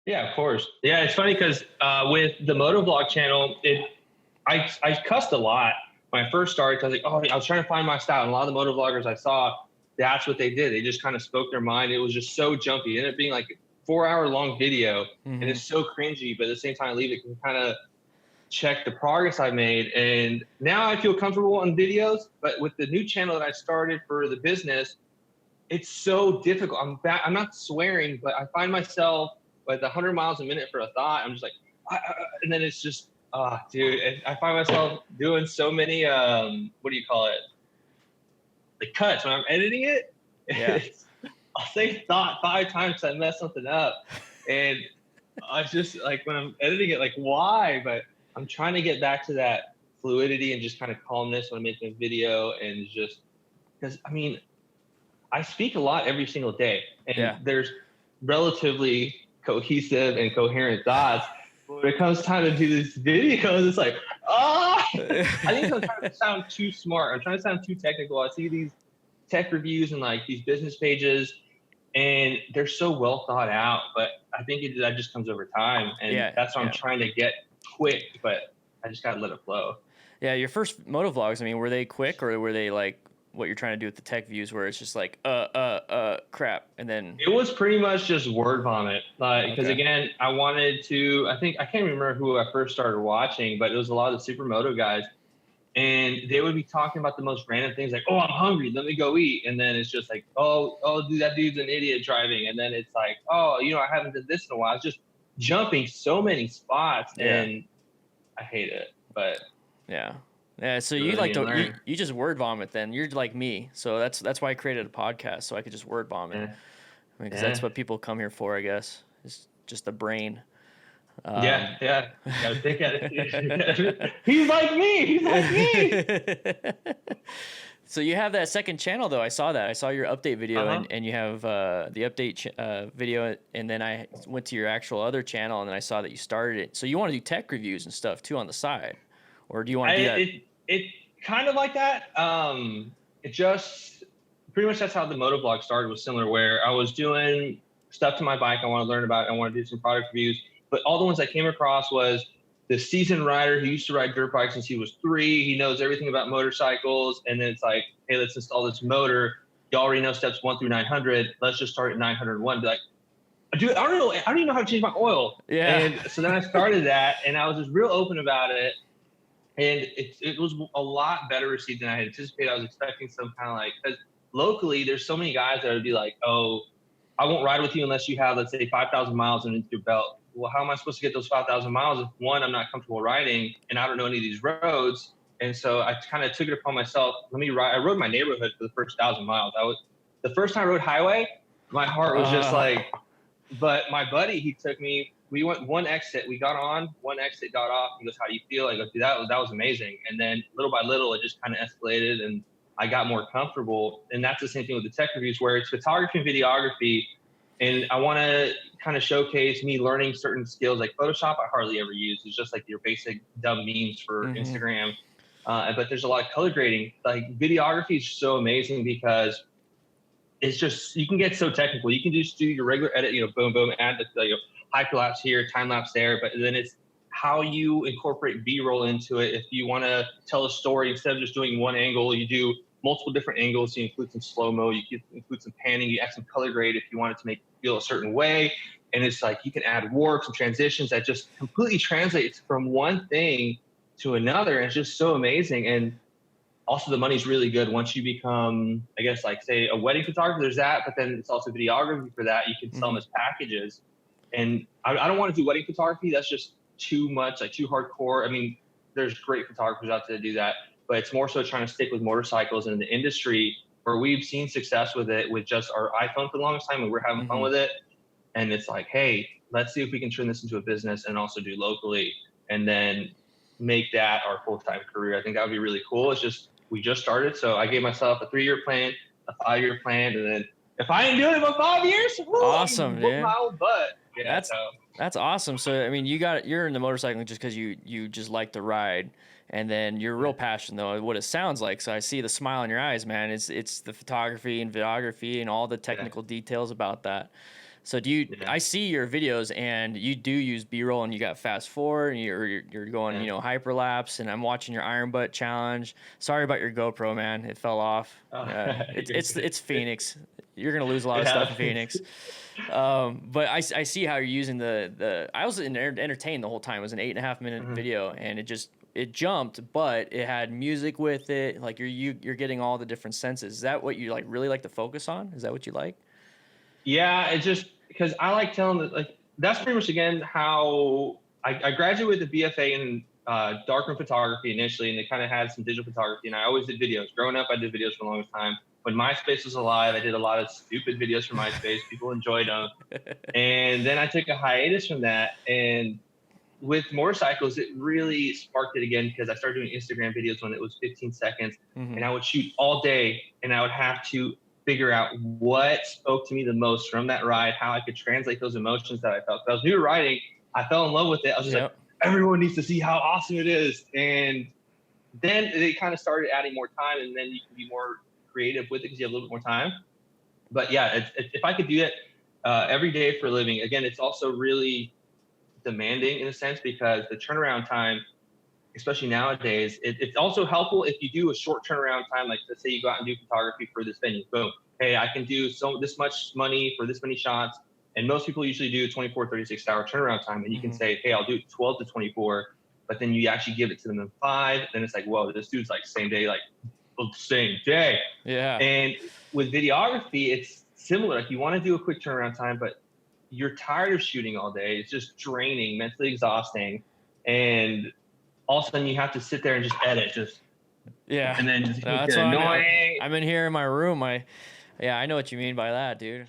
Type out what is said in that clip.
Yeah, of course. Yeah, it's funny because with the motovlog channel, I cussed a lot when I first started because like, oh, I was trying to find my style. And a lot of the motovloggers I saw, that's what they did. They just kind of spoke their mind. It was just so jumpy. It ended up being like a 4 hour long video, and Mm-hmm. it's so cringy. But at the same time, I leave it can kind of check the progress I made. And now I feel comfortable on videos. But with the new channel that I started for the business, it's so difficult. I'm not swearing, but I find myself at 100 miles a minute for a thought. I'm just like, and then it's just, dude. And I find myself doing so many, what do you call it? The cuts when I'm editing it. Yeah. I'll say thought 5 times so I mess something up, and I just like when I'm editing it, like why? But I'm trying to get back to that fluidity and just kind of calmness when I'm making a video, and just because I mean I speak a lot every single day, and Yeah. there's relatively cohesive and coherent thoughts. But when it comes time to do these videos, it's like, I think I'm trying to sound too smart. I'm trying to sound too technical. I see these tech reviews and like these business pages, and they're so well thought out. But I think that just comes over time, and Yeah. that's what I'm Yeah. trying to get quick. But I just gotta let it flow. Yeah. Your first motovlogs, I mean, were they quick or were they like what you're trying to do with the tech views where it's just like, crap. And then, It was pretty much just word vomit. Like, because okay. again, I wanted to, I think, I can't remember who I first started watching, but it was a lot of the supermoto guys. And they would be talking about the most random things like, oh, I'm hungry. Let me go eat. And then it's just like, oh, dude, that dude's an idiot driving. And then it's like, oh, I haven't done this in a while. It's just jumping so many spots. Yeah. And I hate it, but Yeah. Yeah, so do you what I like need to to learn. you just word vomit then. You're like me. So that's why I created a podcast so I could just word vomit. Yeah. I mean, because that's Yeah. what people come here for, I guess. It's just the brain. Yeah. Um, Yeah. Gotta think at it. He's like me. He's like me. so you have that second channel though. I saw that. I saw your update video, Uh and, huh. and you have the update video, and then I went to your actual other channel, and then I saw that you started it. So you want to do tech reviews and stuff too on the side, or do you want to do that? It kind of like that. It just pretty much that's how the motovlog started, was similar, where I was doing stuff to my bike I want to learn about. I want to do some product reviews, but all the ones I came across was the seasoned rider who used to ride dirt bikes since he was 3. He knows everything about motorcycles, and then it's like, hey, let's install this motor. You already know steps 1 through 900. Let's just start at 901. Be like, dude, I don't know. I don't even know how to change my oil. Yeah. And so then I started that, and I was just real open about it, and it was a lot better received than I had anticipated. I was expecting some kind of like, because locally there's so many guys that would be like, oh, I won't ride with you unless you have, let's say, 5,000 miles underneath your belt. Well, how am I supposed to get those 5,000 miles if one, I'm not comfortable riding, and I don't know any of these roads? And so I kind of took it upon myself. Let me ride. I rode my neighborhood for the first 1,000 miles. I was the first time I rode highway. My heart was just Uh, like, but my buddy, he took me. We went one exit. We got on one exit, got off. He goes, "How do you feel?" I go, "Dude, that was amazing." And then little by little, it just kind of escalated, and I got more comfortable. And that's the same thing with the tech reviews, where it's photography and videography, and I want to kind of showcase me learning certain skills. Like Photoshop, I hardly ever use. It's just like your basic dumb memes for hmm. Instagram. But there's a lot of color grading. Like videography is so amazing because it's just, you can get so technical. You can just do your regular edit, boom, boom, add the hyperlapse here, time lapse there, but then it's how you incorporate B-roll into it. If you want to tell a story, instead of just doing one angle, you do multiple different angles. You include some slow-mo, you include some panning, you add some color grade if you want it to make it feel a certain way. And it's like you can add warps and transitions that just completely translates from one thing to another. And it's just so amazing. And also the money's really good once you become, I guess, like say a wedding photographer. There's that, but then it's also videography for that. You can sell them Hmm. as packages. And I don't want to do wedding photography. That's just too much, like too hardcore. I mean, there's great photographers out there to do that, but it's more so trying to stick with motorcycles in the industry, where we've seen success with it with just our iPhone for the longest time, and we're having fun Hmm. with it. And it's like, hey, let's see if we can turn this into a business and also do locally, and then make that our full-time career. I think that would be really cool. It's just, we just started. So I gave myself a 3-year plan, a 5-year plan. And then if I ain't doing it for 5 years, woo, I'm Awesome, whooping dude. my own butt. Yeah. That's So that's awesome. So I mean, you're in the motorcycling just because you just like to ride, and then you're real passionate though. What it sounds like. So I see the smile in your eyes, man. It's the photography and videography and all the yeah, technical details about that. So do you, Yeah. I see your videos and you do use B-roll and you got fast forward and you're going, Yeah. you know, hyperlapse, and I'm watching your iron butt challenge. Sorry about your GoPro, man. It fell off. Oh, It's Phoenix. You're going to lose a lot it of stuff in happens. Phoenix. But I see how you're using I was entertained the whole time. It was an 8.5 minute Mhm. video, and it jumped, but it had music with it. Like you're getting all the different senses. Is that what you like really like to focus on? Is that what you like? Yeah, it's just because I like telling like that's pretty much again how I graduated with a BFA in darkroom photography initially, and they kind of had some digital photography, and I always did videos. Growing up, I did videos for the longest time. When MySpace was alive, I did a lot of stupid videos for MySpace. People enjoyed them, and then I took a hiatus from that. And with motorcycles, it really sparked it again because I started doing Instagram videos when it was 15 seconds, and I would shoot all day, and I would have to figure out what spoke to me the most from that ride, how I could translate those emotions that I felt. I was new to riding, I fell in love with it. I was just like, Yep. everyone needs to see how awesome it is. And then they kind of started adding more time, and then you can be more creative with it because you have a little bit more time. But yeah, if I could do it every day for a living, again, it's also really demanding in a sense because the turnaround time, especially nowadays, it's also helpful if you do a short turnaround time. Like let's say you go out and do photography for this venue. Boom. Hey, I can do this much money for this many shots. And most people usually do 24, 36-hour turnaround time. And you can say, hey, I'll do 12 to 24. But then you actually give it to them in 5. Then it's like, whoa, this dude's like same day, like same day. Yeah. And with videography, it's similar. Like you want to do a quick turnaround time, but you're tired of shooting all day. It's just draining, mentally exhausting. And all of a sudden you have to sit there and just edit, Yeah. and then just No, get that's what annoying. I'm in here in my room. Yeah, I know what you mean by that, dude.